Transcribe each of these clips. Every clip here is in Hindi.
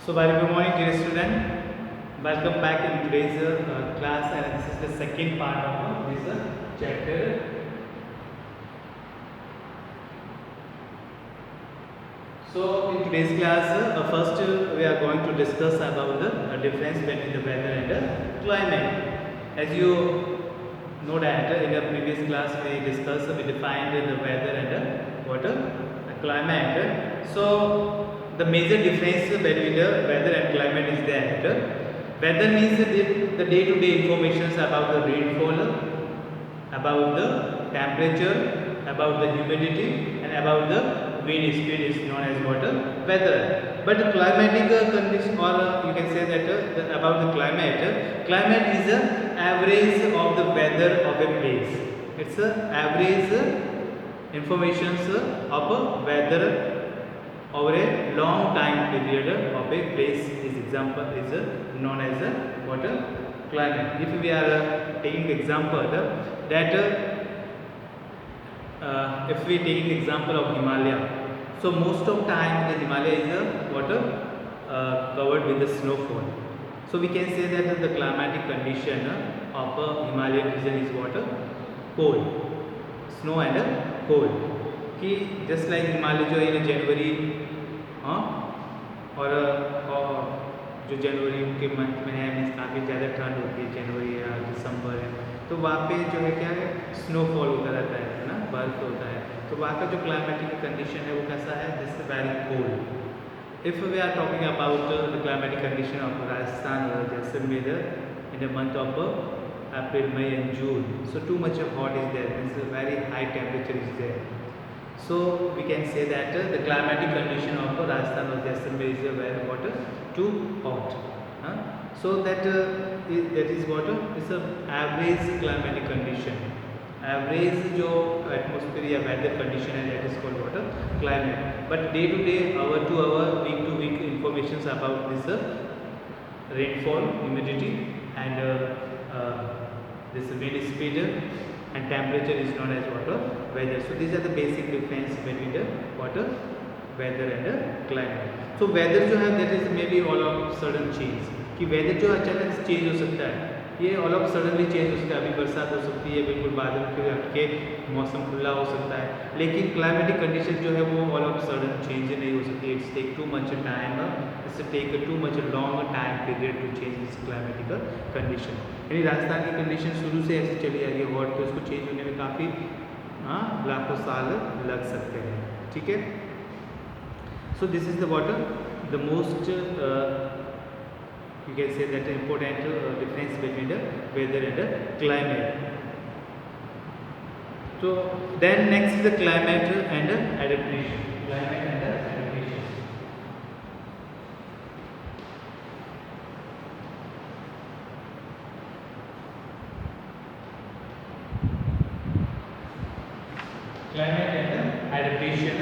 So, very good morning, dear student. Welcome back in today's class, and this is the second part of this chapter. So, in today's class, first we are going to discuss about the difference between the weather and the climate. As you know that in the previous class we discussed, we defined the weather and the climate. So, the major difference between the weather and climate is that weather means the day-to-day information about the rainfall, about the temperature, about the humidity, and about the wind speed is known as what weather. But the climatic condition, or you can say that about the climate is the average of the weather of a place. It's a average information of a weather over a long time period of a place. Is example is known as what climate. If we are taking example that if we taking example of Himalaya, so most of time the Himalaya is covered with the snowfall. So we can say that the climatic condition of Himalayan region is what cold, snow and cold. कि जस्ट लाइक हिमालय जो है ना जनवरी और जो जनवरी के मंथ में है मीन्स काफ़ी ज़्यादा ठंड होती है, जनवरी या दिसंबर है, तो वहाँ पे जो है क्या है स्नोफॉल होता रहता है ना, बर्फ होता है। तो वहाँ का जो क्लाइमेटिक कंडीशन है वो कैसा है, this very cold. If we are talking about the climatic condition of Rajasthan Jaisalmer in the month of April, May and June, so too much of hot is there, means a very high temperature is there. So we can say that the climatic condition of Rajasthan or Jaisalmer is very what too hot. So that is what is a average climatic condition. Average जो atmosphere या weather condition है that is called what climate. But day to day, hour to hour, week to week informations about this rainfall, humidity and this wind speed and temperature is known as what weather. So these are the basic difference between the what weather and the climate. So weather जो है that is maybe all of sudden change, कि weather जो अचानक से change हो सकता है, ये all of suddenly change हो सकता है। अभी बरसात हो सकती है, बिल्कुल बादल फिर हटके मौसम खुला हो सकता है, लेकिन क्लाइमेटिक कंडीशन जो है वो all of sudden change नहीं हो सकती। It's take too much time, it's take too much long time period to change this climatic condition. यानी राजस्थान की कंडीशन शुरू से ऐसे चली आ रही है हॉट, तो उसको चेंज होने में काफ़ी लाखों साल लग सकते हैं। ठीक है, सो this is the water the most you can say that important difference between the weather and the climate. So then next is the climate and adaptation. Climate and adaptation. Climate and adaptation.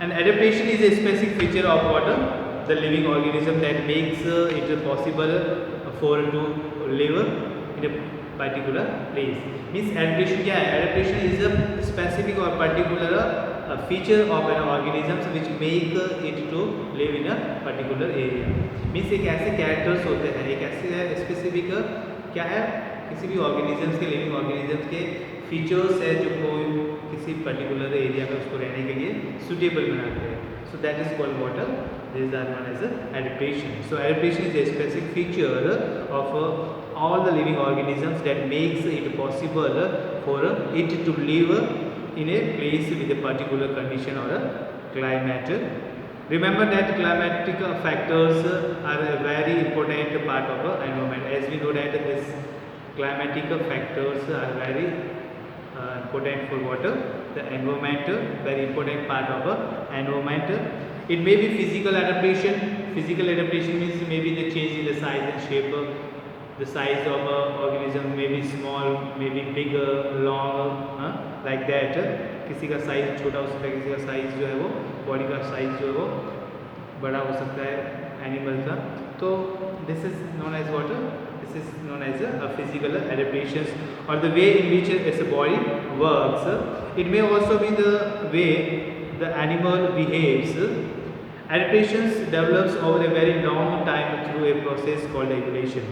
And adaptation is a specific feature of water, the living organism that makes it possible for to live in a particular place. Means adaptation क्या है? Adaptation is a specific or particular feature of an organism which make it to live in a particular area. Means एक ऐसे characters होते हैं, एक ऐसे specific क्या है, किसी भी organisms के living organisms के features है जो कोई किसी particular area में उसको रहने के लिए suitable बनाते हैं. So that is called water. These are known as adaptation. So adaptation is a specific feature of all the living organisms that makes it possible for it to live in a place with a particular condition or a climate. Remember that climatic factors are a very important part of the environment. As we know that this climatic factors are very important for water, the environment, very important part of environment. It may be physical adaptation. Physical adaptation means maybe the change in the size and shape. The size of an organism may be small, may be bigger, long, like that. किसी का साइज छोटा हो सकता है, किसी का साइज जो है वो बॉडी का साइज जो है वो बड़ा हो सकता है एनिमल का। तो this is known as water, this is known as a physical adaptations or the way in which its body works. It may also be the way the animal behaves Adaptations develops over a very long time through a process called evolution.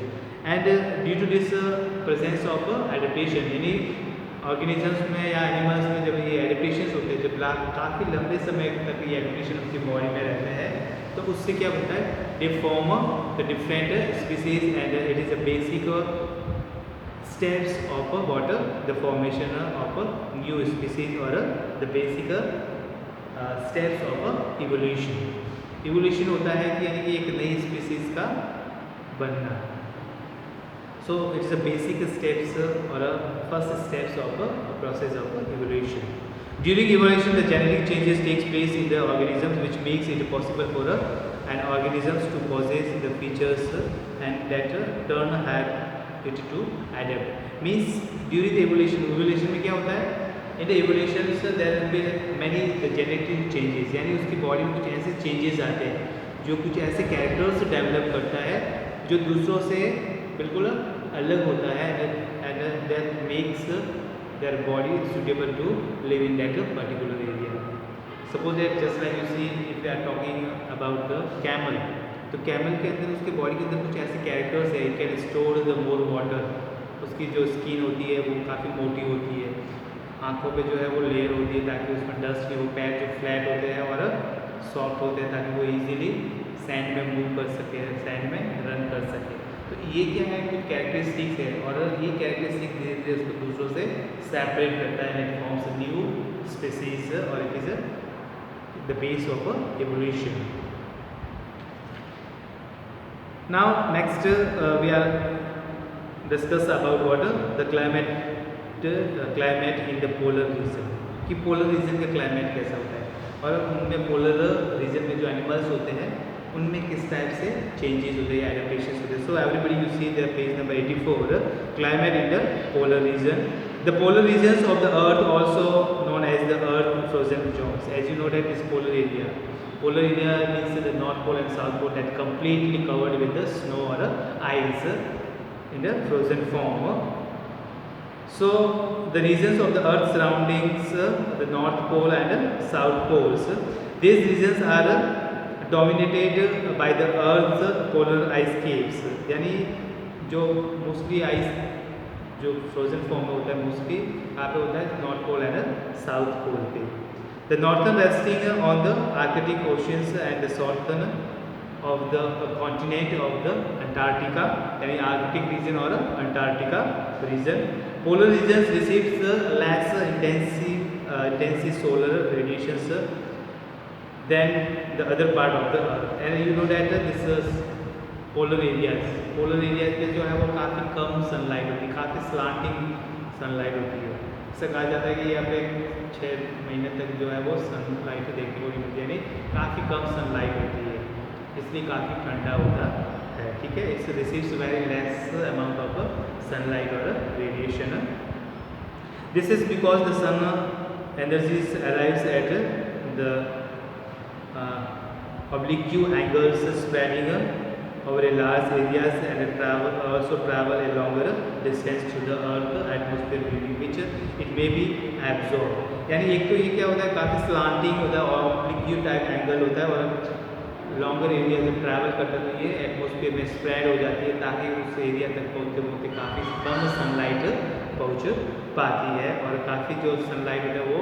And due to this presence of adaptation, यानी ऑर्गेनिजम्स में या एनिमल्स में जब ये एडेप्टेशन होते हैं, जब काफ़ी लंबे समय तक ये एडेप्टेशन उनकी बॉडी में रहते हैं, तो उससे क्या होता है, they form the different species and it is a basic steps of what the formation of a new species or the basic steps of evolution. evolution होता है कि यानी कि एक नई स्पीसीज का बनना. So it's a basic steps or a first steps of a process of evolution. During evolution, the genetic changes takes place in the organisms, which makes it possible for an organisms to possess the features and that turn had it to adapt. Means during the evolution में क्या होता है, in the evolution there will be many genetic changes, यानी उसकी बॉडी में कुछ ऐसे चेंजेस आते हैं जो कुछ ऐसे कैरेक्टर्स डेवलप करता है जो दूसरों से बिल्कुल अलग होता है and that makes their body suitable to live in that particular area. Suppose that just like you see, if we are talking about the camel, तो कैमल के अंदर उसके बॉडी के अंदर कुछ ऐसे कैरेक्टर्स है. It can store the more water. उसकी जो स्किन होती है वो काफ़ी मोटी होती है. आँखों पे जो है वो लेयर होती है ताकि उसमें डस्ट नहीं हो. पैर जो फ्लैट होते हैं और सॉफ्ट होते हैं ताकि वो इजीली सैंड में मूव कर सके, सैंड में रन कर सके. तो ये क्या है, कुछ कैरेक्टरिस्टिक्स है और ये कैरेक्टरिस्टिक धीरे धीरे उसको दूसरों से सेपरेट करता है. इट फॉर्म्स न्यू स्पीसीज और it is the base of evolution. Now next we are discuss about what the climate in the polar region, कि polar region का climate कैसा होता है और उनमें polar region में जो animals होते हैं उनमें किस टाइप से changes होते हैं, adaptations होते हैं. So everybody you see the page number 84, climate in the polar region. The polar regions of the earth also known as the earth frozen zones. As you know that this polar area. Polar area means the North Pole and South Pole that completely covered with the snow or ice in the frozen form. So the regions of the Earth surroundings the North Pole and South Poles, these regions are dominated by the Earth's polar ice caps. यानी जो मोस्टली आइस जो फ्रोजन फॉर्म में होता है मोस्टली यहाँ पे होता है north pole and south pole पे. The northern resting on the Arctic oceans and the southern of the continent of the Antarctica, यानी Arctic region और Antarctica region. Polar regions receives less intensive solar radiations than the other part of the Earth. And you know that this polar areas पे जो है वो काफ़ी कम सनलाइट होती है, काफ़ी स्लांटिंग सनलाइट होती है. इससे कहा जाता है कि यहाँ पे 6 महीने तक जो है वो सनलाइट देखने को नहीं मिलती, यानी काफ़ी कम सनलाइट होती है, इसलिए काफ़ी ठंडा होता है. ठीक है, it's receives very less amount of sunlight और radiation. This is because the sun energies arrives at the oblique angles spreading over a large areas and also travel a longer distance to the earth atmosphere during which it may be absorbed. यानी एक तो ये क्या होता है, काफ़ी स्लांटिंग होता है और oblique टाइप एंगल होता है और लॉन्गर एरिया जब ट्रैवल करता है तो ये एटमोसफियर में स्प्रेड हो जाती है ताकि उस एरिया तक पहुँचते पहुँचते काफ़ी कम सनलाइट पहुँच पाती है और काफ़ी जो सनलाइट होता है वो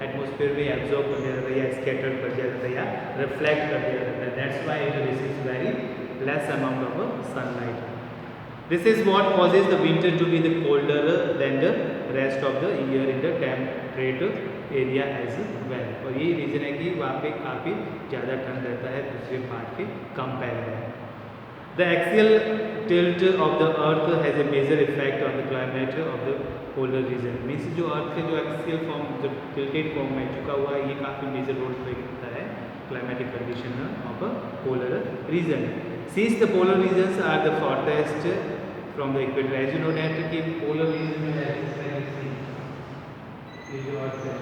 एटमोसफियर में एब्जॉर्ब कर दिया जाता है या स्कैटर्ड कर दिया जाता है या रिफ्लेक्ट कर दिया जाता है. That's why it receives very less amount of sunlight. This is what causes the winter to be the colder than the rest of the year in the temperate area as well. और ये रीज़न है कि वहाँ पे काफ़ी ज़्यादा ठंड रहता है दूसरे पार्ट के comparison. The axial tilt of the earth has a major effect on the climate of the polar region. Means जो अर्थ के जो एक्सियल फॉर्म जो टिल्टेड फॉर्म में झुका हुआ है ये काफ़ी मेजर रोल प्ले करता है climatic condition of a polar region. Since the polar regions are the farthest from the equator, as you know that कि polar region में है ये जो अर्थ है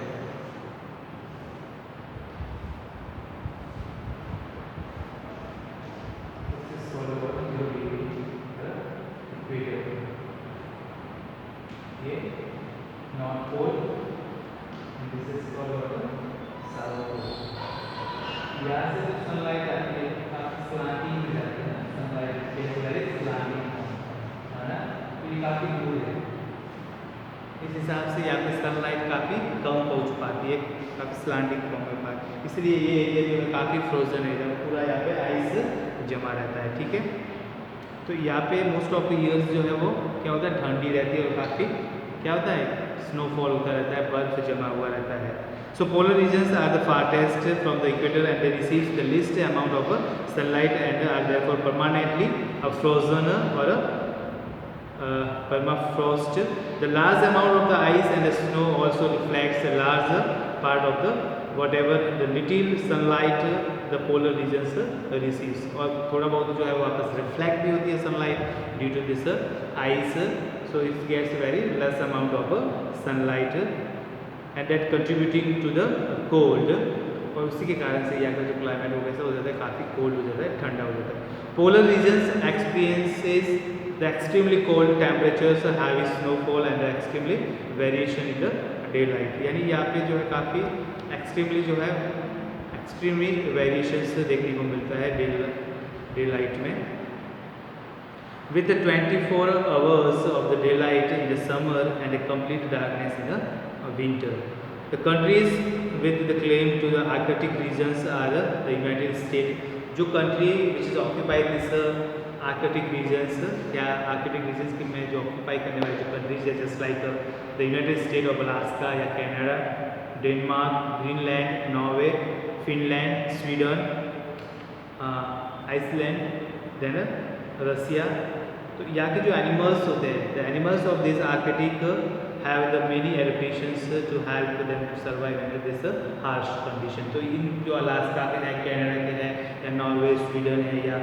ये north pole and this is called south pole. यहाँ से जो सनलाइट आती है काफ़ी स्लांटिंग में जाती है ना, सनलाइट वेरी स्लांटिंग है ना, तो ये काफ़ी दूर है। इस हिसाब से यहाँ पे सनलाइट काफ़ी कम पहुँच पाती है, काफ़ी स्लांटिंग फॉर्म में पाती है, इसलिए ये एरिया जो है काफ़ी फ्रोजन एरिया, पूरा यहाँ पे आइस जमा रहता है। ठीक है, तो यहाँ पे मोस्ट ऑफ द ईयर्स जो है वो क्या होता है, ठंडी रहती है और काफ़ी क्या होता है, स्नोफॉल होता रहता है, बर्फ जमा हुआ रहता है। So polar regions are the farthest from the equator and they receive the least amount of sunlight and are therefore permanently frozen or permafrost. The large amount of the ice and the snow also reflects a large part of the whatever the little sunlight the polar regions receives. और थोड़ा बहुत जो है वापस रिफ्लेक्ट भी होती है sunlight due to this ice, so it gets very less amount of sunlight and that contributing to the cold, और उसी के कारण से यहाँ का जो क्लाइमेट हो कैसा हो जाता है, काफ़ी कोल्ड हो जाता है, ठंडा हो जाता है। Polar regions experiences the extremely cold temperatures, heavy snowfall and extremely variation in the day light, यानी यहाँ पे जो है काफ़ी एक्सट्रीमली जो है एक्सट्रीमली वेरिएशंस देखने को मिलता है डे लाइट में। With the 24 hours of the daylight in the summer and a complete darkness in the winter. The countries with the claim to the Arctic regions are the United States. जो country which is occupied this Arctic regions, या Arctic regions की में जो occupy करने वाले जो countries है, just like the United States of Alaska या Canada, Denmark, Greenland, Norway, Finland, Sweden, Iceland, then रसिया। तो यहाँ के जो एनिमल्स होते हैं, the animals of this Arctic have the many adaptations to help them to survive in this harsh condition. तो इन जो अलास्का के हैं, कनाडा के हैं, या नॉर्वे, स्वीडन है, या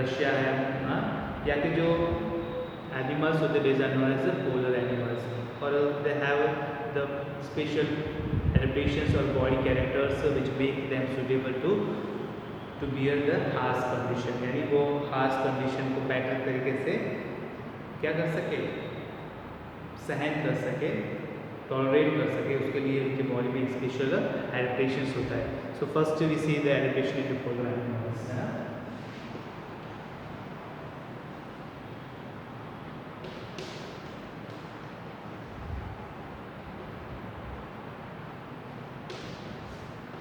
रशिया है, यहाँ के जो एनिमल्स होते हैं are known as polar animals, और they have the special adaptations और body characters which make them suitable to bear the harsh condition, यानी वो हार्श कंडीशन को बेटर तरीके से क्या कर सके, सहन कर सके, टॉलरेट कर सके, उसके लिए उनकी बॉडी में स्पेशल एडेप्टेशंस होता है। So first we see the adaptation in polar animals, है ना।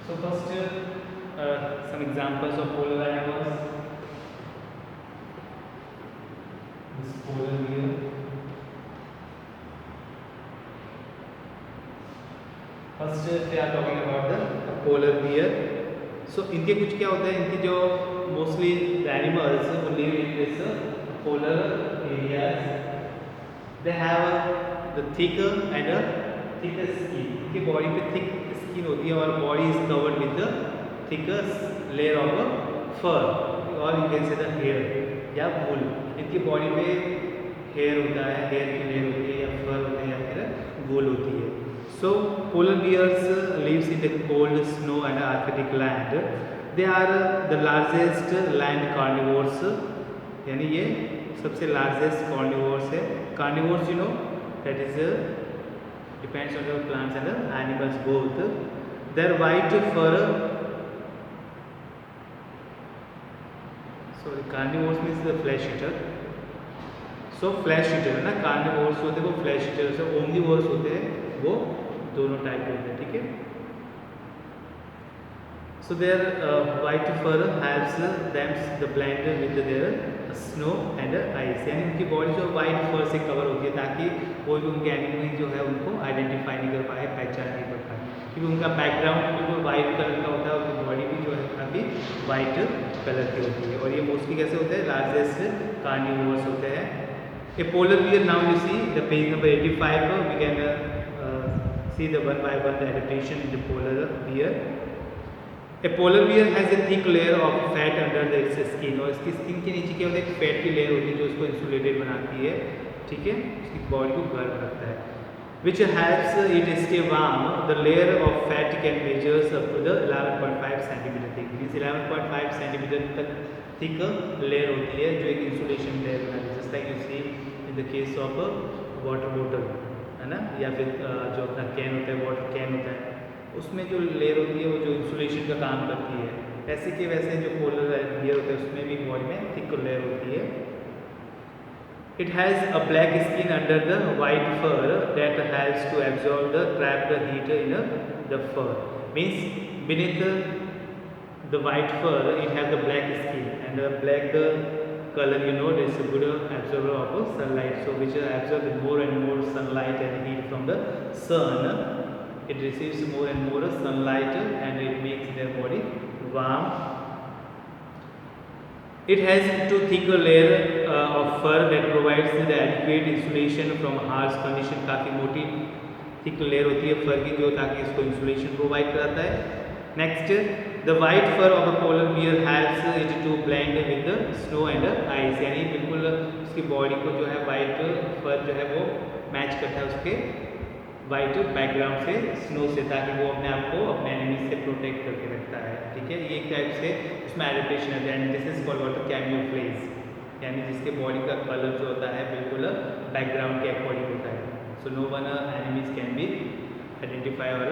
So first some examples of polar animals. This polar bear. First we are talking about the polar bear. So इनके कुछ क्या होता है, इनकी जो mostly the animals who live in this polar areas, they have the thicker and a thicker skin. इनकी बॉडी पे थिक स्किन होती है और body is covered with the thicker layer of fur, और you can say the hair या वूल। इनकी बॉडी पे हेयर होता है, हेयर की लेयर होती है, या फर होते हैं, या फिर वूल होती है। So polar bears lives in the cold snow and arctic land. They are the largest land carnivores, यानी ये सबसे लार्जेस्ट कार्निवोर्स है। Carnivores you know that is depends on the plants and animals both. Their white fur, sorry carnivores means the flesh eater. So flesh eater है ना, कार्निवोर्स होते हैं वो फ्लैश ईटर से, ओमनिवोर्स होते हैं वो दोनों टाइप के होते हैं, ठीक है। So their white fur helps them the blend with their snow and ice, यानी उनकी बॉडी जो वाइट फर से कवर होती है ताकि कोई भी उनके एनिमल जो है उनको आइडेंटिफाई नहीं कर पाए, पहचान नहीं कर पाए, क्योंकि उनका बैकग्राउंड बिल्कुल वाइट कलर का होता है, उनकी बॉडी भी जो है काफ़ी वाइट कलर की होती है। और ये मोस्टली कैसे होते हैं, लार्जेस्ट कार्निवोर्स होते हैं। A polar bear, now you see the page number 85, we can see the one by one the adaptation in the polar bear. A polar bear has a thick layer of fat under the its skin, और इसकी स्किन के नीचे क्या होता है, एक फैट की लेयर होती है जो इसको इंसुलेटेड बनाती है, ठीक है, उसकी बॉडी को गर्म रखता है। which helps it stay warm. The layer of fat can measure up to the 11.5 centimeter thick, means 11.5 centimeter तक thick layer होती है जो एक insulation layer बनाती है, just like you see in the case of water bottle, है ना, या फिर जो अपना कैन होता है, वाटर कैन होता है, उसमें जो लेयर होती है वो जो इंसुलेशन का काम करती है, ऐसे के वैसे जो पोलर बियर होते हैं उसमें भी बॉडी में थिक लेयर होती है. It has a black skin under the white fur that helps to absorb the trapped heat in the fur. Means beneath the white fur, it has the black skin, and the black color, is a good absorber of sunlight. So which absorbs more and more sunlight and heat from the sun. It receives more and more sunlight, and it makes their body warm. It has two thicker layer of fur that provides the adequate insulation from harsh condition. काफ़ी मोटी थिक लेयर होती है फर की जो ताकि इसको इंसुलेशन प्रोवाइड कराता है. Next, the white fur of a polar bear helps it to blend with the snow and ice. यानी बिल्कुल उसकी बॉडी को जो है वाइट फर जो है वो मैच करता है उसके वाइट बैकग्राउंड से, स्नो से, ताकि वो अपने आप को अपने एनिमीज से प्रोटेक्ट करके रखता है. ठीक है, ये एक टाइप से उसमें एडेप्टेशन है. And this is called what camouflage, यानी जिसके बॉडी का कलर जो होता है बिल्कुल बैकग्राउंड के अकॉर्डिंग होता है. So no one enemies can be identify और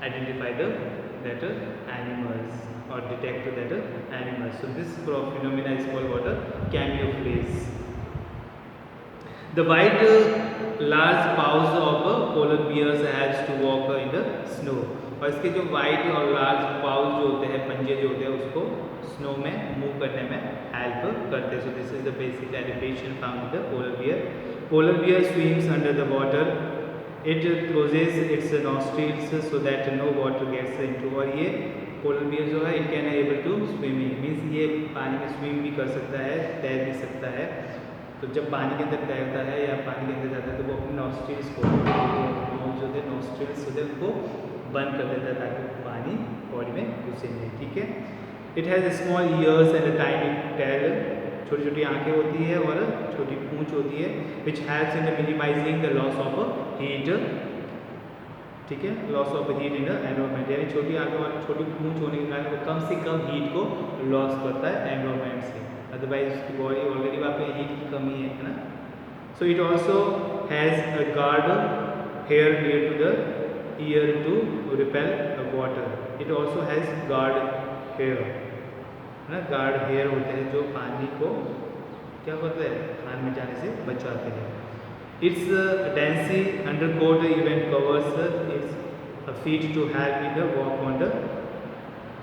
आइडेंटिफाई दैट एनिमल्स और detect that animals. So this phenomena is called what camouflage. The white large paws of polar bears helps to walk in the snow. और इसके जो वाइट और लार्ज पाउज जो होते हैं, पंजे जो होते हैं, उसको स्नो में मूव करने में हेल्प करते हैं. So this is the basic elevation found the polar bear. Polar bear swims under the water. It closes its nostrils so that no water gets into. और ये पोलर बियर जो है it can able to swimming, means ये पानी में स्विम भी कर सकता है, तैर भी सकता है. तो जब पानी के अंदर तैरता है या पानी के अंदर जाता है तो वो अपने नॉस्ट्रिल्स को जो होते हैं नॉस्ट्रिल्स होते हैं उनको बंद कर देता है ताकि पानी बॉडी में घुसे नहीं. ठीक है. It has small years and tiny tell. छोटी छोटी आँखें होती है और छोटी पूँछ होती है. Which helps in minimising the loss of heat. ठीक है, loss of heat in the environment, यानी छोटी आँखें और छोटी पूँछ होने के कारण वो कम से कम हीट को लॉस करता है एनवायरमेंट से. अदरवाइज उसकी बॉडी ऑलरेडी वहाँ पे हीट की कमी है ना. So it also has a guard hair near to the ear to repel water. It also has guard hair ना. गार्ड हेयर होते हैं जो पानी को क्या करते हैं, कान में जाने से बचाते हैं. Its dense undercoat even covers its feet to help in the walk on the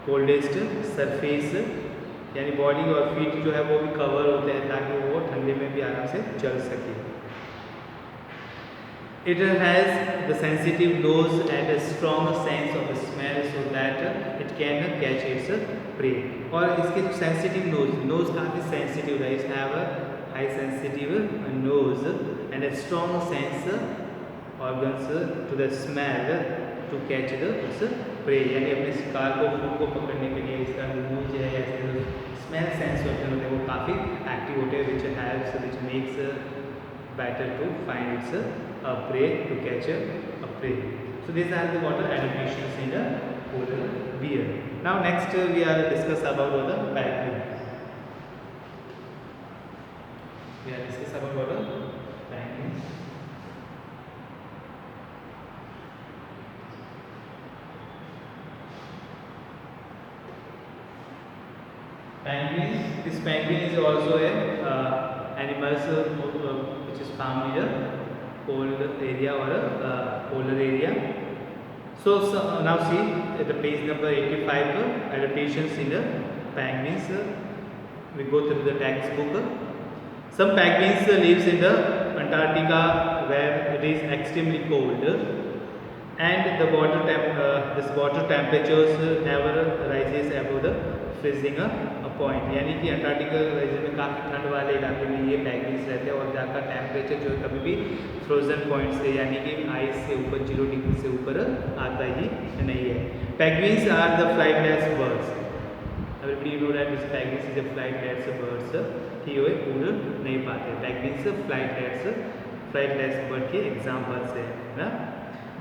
coldest surface. यानी बॉडी और फीट जो है वो भी कवर होते हैं ताकि वो ठंडे में भी आराम से चल सके. It has the sensitive nose and a strong sense of smell so that it can catch its prey. और इसके जो सेंसिटिव नोज काफ़ी सेंसिटिव है. It's have a high sensitive nose and a strong sense organs to the smell to catch the its prey. यानी अपने शिकार को, फूड को पकड़ने के लिए इसका नोज है या स्मेल सेंस होते हैं वो काफ़ी एक्टिव होते हैं. Which helps which makes better to find its a prey to catch a prey. So this are the water adaptations in the polar bear. Now next we are discuss about the penguin. We are discuss about the penguins. Penguins. This penguin is also a animals which is found in a cold area or a polar area. So now see the page number 85, adaptations in the penguins. We go through the textbook. Some penguins lives in the Antarctica where it is extremely cold and the water temperatures never rises above the freezing point. यानी कि अंटार्कटिका रीजन में काफ़ी ठंड वाले इलाके में ये पेंगुइन्स रहते हैं और जहाँ का टेम्परेचर जो है कभी भी फ्रोजन पॉइंट से यानी कि आइस से ऊपर 0 डिग्री से ऊपर आता ही नहीं है. Penguins are the flightless birds. Everybody know that this penguins is a flightless birds कि ये उड़ नहीं पाते. Penguins flightless bird के examples है ना.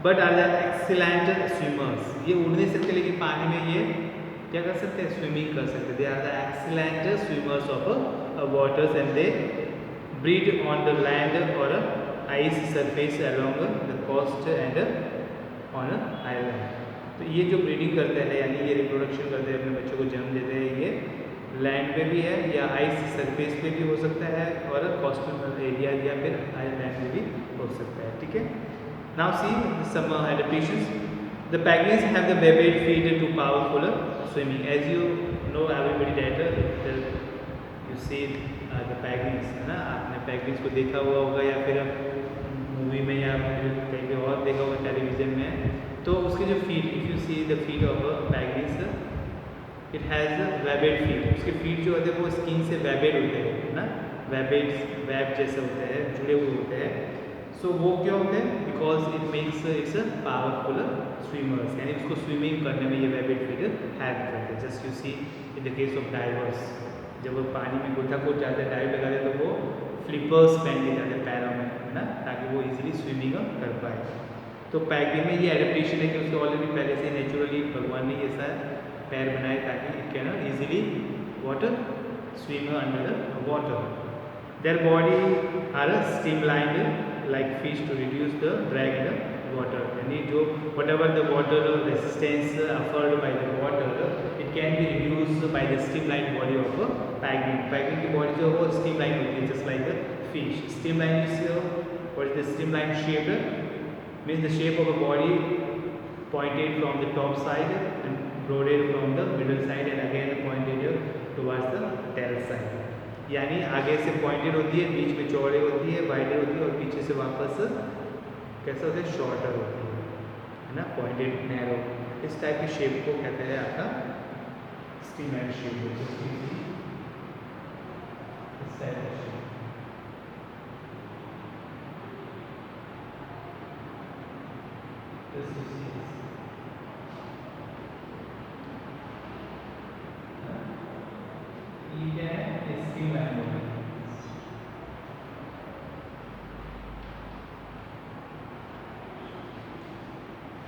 But are the excellent swimmers. ये उड़ नहीं सकते लेकिन पानी में ये क्या कर सकते हैं, स्विमिंग कर सकते. They are the excellent swimmers of waters and they breed on the land or ice surface along the coast and on an island. तो ये जो ब्रीडिंग करते हैं यानी ये रिप्रोडक्शन करते हैं, अपने बच्चों को जन्म देते हैं, ये लैंड पे भी है या आइस सरफेस पे भी हो सकता है और कोस्टल एरिया या फिर आइलैंड में भी हो सकता है, ठीक है। Now see some adaptations. The penguins have the webbed feet to powerful swimming. As you know everybody that you see the penguins, है ना, आपने पेंगुइन्स को देखा हुआ होगा या फिर मूवी में या फिर कहीं और देखा होगा टेलीविजन में। तो उसके जो feet, if you see the feet of penguins, it has webbed feet. उसके फीट जो होते हैं वो स्किन से वेबेड होते हैं ना, वेब जैसे होते हैं, जुड़े हुए होते हैं। सो वो क्या होते हैं, because it makes it's powerful swimmers, यानी उसको स्विमिंग करने में ये वेबेड फीट हेल्प करते हैं। Just you see in the case of divers, जब वो पानी में गोता कूद जाते हैं, डाइव लगाते हैं, तो वो फ्लिपर्स पहन के जाते हैं पैरों में, है ना, ताकि वो इजीली स्विमिंग कर पाए। तो पेंगुइन में ये एडेप्टेशन है कि उसके ऑलरेडी पहले से नेचुरली भगवान ने ऐसा पैर बनाए ताकि it can easily water swim under the water. Their body are streamlined like fish to reduce the drag in the water, यानी जो whatever the water resistance afford by the water it can be reduce by the streamline body of penguin. Penguin की बॉडी जो है वो स्ट्रीमलाइन होती है, just like a fish. Streamline is what is the streamline shape, means the shape of a body pointed from the top side and broadened from the middle side and again pointed towards the tail side, यानी आगे से पॉइंटेड होती है, बीच में चौड़े होती है, वाइडर होती है और पीछे से वापस कैसा होता है, शॉर्टर होती है ना, पॉइंटेड नैरो। इस टाइप की शेप को कहते हैं आपका स्ट्रीमलाइन शेप होती है, इस टाइप की शेप।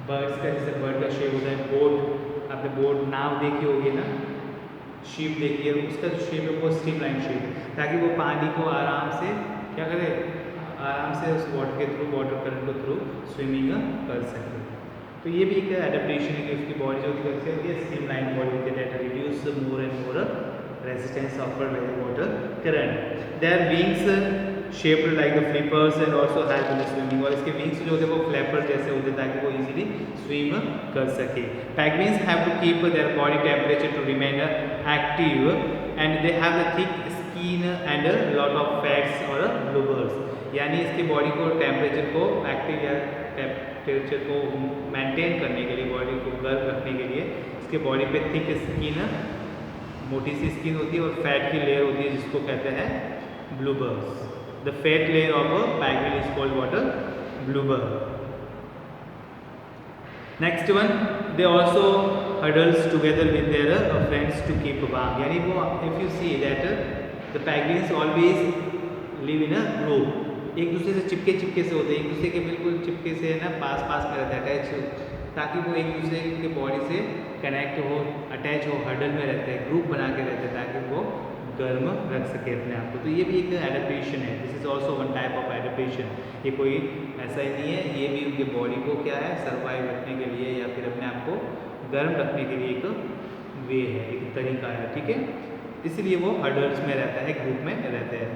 बर्ड्स का जैसे बर्ड का शेप होता है, बोट, आपने बोट नाव देखी होगी ना, शिप देखी है, उसका जो शेप है वो स्ट्रीमलाइन शेप, ताकि वो पानी को आराम से क्या करे, आराम से उस वाटर के थ्रू, वाटर करंट के थ्रू स्विमिंग कर सके। तो ये भी एक एडेप्टेशन है कि उसकी बॉडी जो कैसे होती है, स्ट्रीमलाइन बॉडी होती है, that reduce more and more resistance offered by the water current. Their wings shaped like the flippers and also help in swimming, और इसके विंग्स जो होते हैं वो फ्लैपर जैसे होते हैं ताकि वो इजीली स्विम कर सके। Penguins have to keep their body temperature to remain active and they have the thick skin and lot of fats और ब्लूबर्स, यानी इसकी बॉडी को टेम्परेचर को एक्टिव या टेम्परेचर को मेंटेन करने के लिए, बॉडी को गर्म रखने के लिए इसके बॉडी पे थिक स्किन, मोटी सी स्किन होती है और फैट की लेयर होती है जिसको कहते हैं ब्लूबर्स। The fat layer of a penguin is called what? Blubber. Next one, they also huddles together with their friends to keep warm. यानी वो, if you see that the penguins always live in a group, एक दूसरे से चिपके चिपके से होते हैं, एक दूसरे के बिल्कुल चिपके से, है ना, पास पास में रहते हैं, अटैच, ताकि वो एक दूसरे के बॉडी से कनेक्ट हो, अटैच हो, हडल में रहते हैं, ग्रुप बना के रहते हैं ताकि वो गर्म रख सके अपने आप को। तो ये भी एक एडेप्टेशन है, this is also one type of adaptation. ये कोई ऐसा ही नहीं है, ये भी उनके बॉडी को क्या है, सर्वाइव रखने के लिए या फिर अपने आप को गर्म रखने के लिए एक वे है, एक तरीका है, ठीक है। इसलिए वो हडल्स में रहता है, ग्रुप में रहते हैं।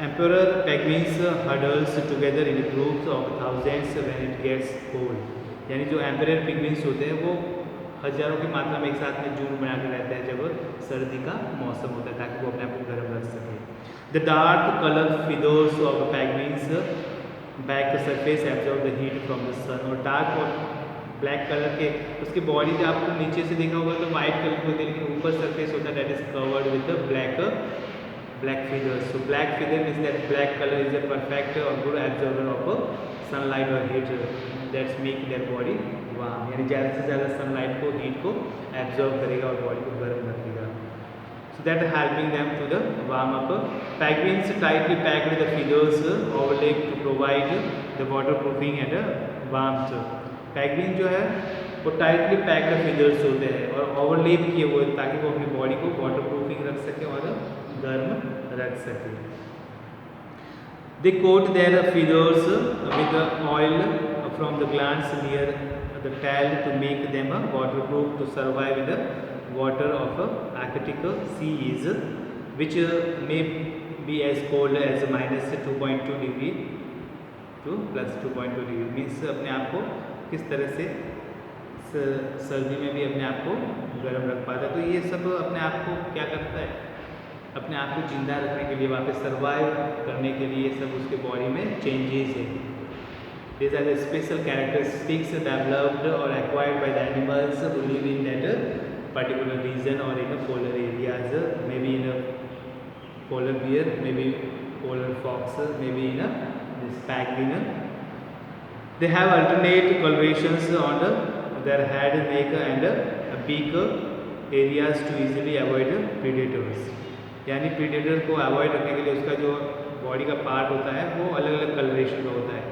Emperor penguins huddles together in groups of thousands when it gets cold, यानी जो एम्पेरर पेंगुइन्स होते हैं वो हजारों की मात्रा में एक साथ में झुंड बना के रहते हैं जब सर्दी का मौसम होता है, ताकि वो अपने आप को गर्म रख सके। The dark colour feathers of penguins back surface absorb the heat from the sun, और डार्क और ब्लैक कलर के उसकी बॉडी जो आपको नीचे से देखा होगा तो वाइट कलर की होती है, लेकिन ऊपर सरफेस होता है that is covered with the black feathers. So black feather means that black color is a perfect or good absorber of sunlight or heat that's make their body warm, यानी ज़्यादा से ज़्यादा सनलाइट को, हीट को एब्जॉर्ब करेगा और बॉडी को गर्म रखेगा। So that helping them to the warm up. Penguins tightly packed the feathers overlap to provide the waterproofing and warmth. Penguin जो है वो टाइटली पैक्ड फीदर्स होते हैं और ओवरलेप किए हुए ताकि वो अपनी बॉडी को वाटर प्रूफिंग रख सके और गर्म रख सके। They coat their feathers with the oil from the glands near the tail to make them waterproof to survive in the water of Arctic seas, which may be as cold as minus 2.2 degree to plus 2.2 degree. Means अपने आप को किस तरह से सर्दी में भी अपने आप को गर्म रख पाता है. तो ये सब अपने आप को क्या करता है, अपने आप को जिंदा रखने के लिए, वहाँ पे सर्वाइव करने के लिए सब उसके बॉडी में चेंजेस है. These are the special characteristics developed or acquired by the animals who live in that particular region or in a polar areas, maybe in a polar bear, maybe polar fox, maybe in a this penguin. They have alternate colorations on their head, neck and beak areas to easily avoid predators. यानी प्रीडेटर को अवॉइड रखने के लिए उसका जो बॉडी का पार्ट होता है वो अलग अलग कलरेशन का होता है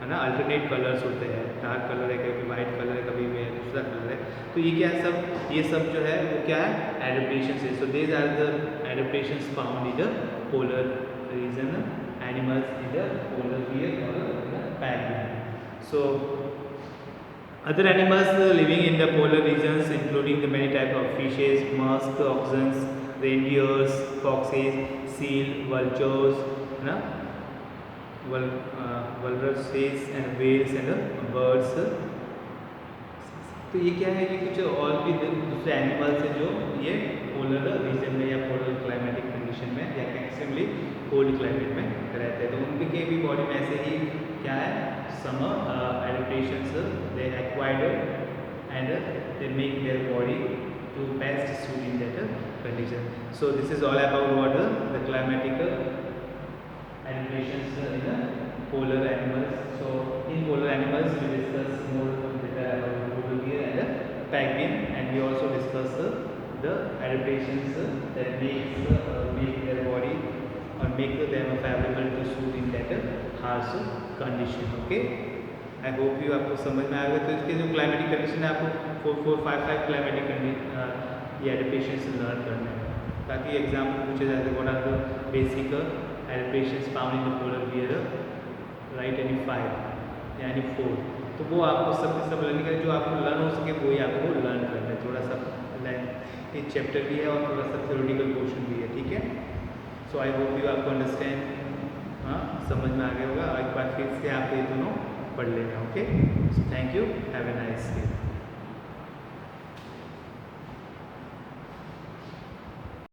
ना. अल्टरनेट कलर्स होते हैं, डार्क कलर है, कभी वाइट कलर है, कभी में दूसरा कलर है. तो ये क्या है, सब ये सब जो है वो क्या है, एडेप्टेशन है. So these are the adaptations found in the polar region, animals in the polar bear और penguin. So other animals living in the polar regions including the many types of fishes, musk oxens, reindeers, foxes, seal, vultures, na, walruses and whales and birds. तो ये क्या है, ये कुछ और भी दूसरे एनिमल्स हैं जो ये पोलर रीजन में या पोलर क्लाइमेटिक कंडीशन में या एक्सट्रीमली कोल्ड क्लाइमेट में रहते हैं. तो उनके भी बॉडी में ऐसे ही क्या है, summer adaptations they acquired and they make their body to best suit in that condition. So this is all about what the climatic adaptations in the polar animals. So in polar animals we discuss more better about polar bear and penguin, and we also discuss the adaptations that make their body or make them favorable to suit in that harsh condition. Okay. I hope you आपको समझ में आएगा. तो इसके जो क्लाइमेटिक कंडीशन है आपको 4, 4, 5 क्लाइमेटिक ये एडेप्टेशंस लर्न करने हैं ताकि एग्जाम में पूछे जा सके. What are the basic adaptations found in the polar bear, right, यानी 5 यानी 4. तो वो आपको सब लर्निंग करें, जो आपको लर्न हो सके वही आपको लर्न करना है. थोड़ा सा एक चैप्टर भी है और थोड़ा सा थ्योरेटिकल पोर्शन भी है. ठीक है. सो आई होप यू आपको अंडरस्टैंड, हाँ, समझ में आ गया होगा. एक बार फिर से आप ये दोनों पढ़ लेना. Okay. Thank you. Have a nice day.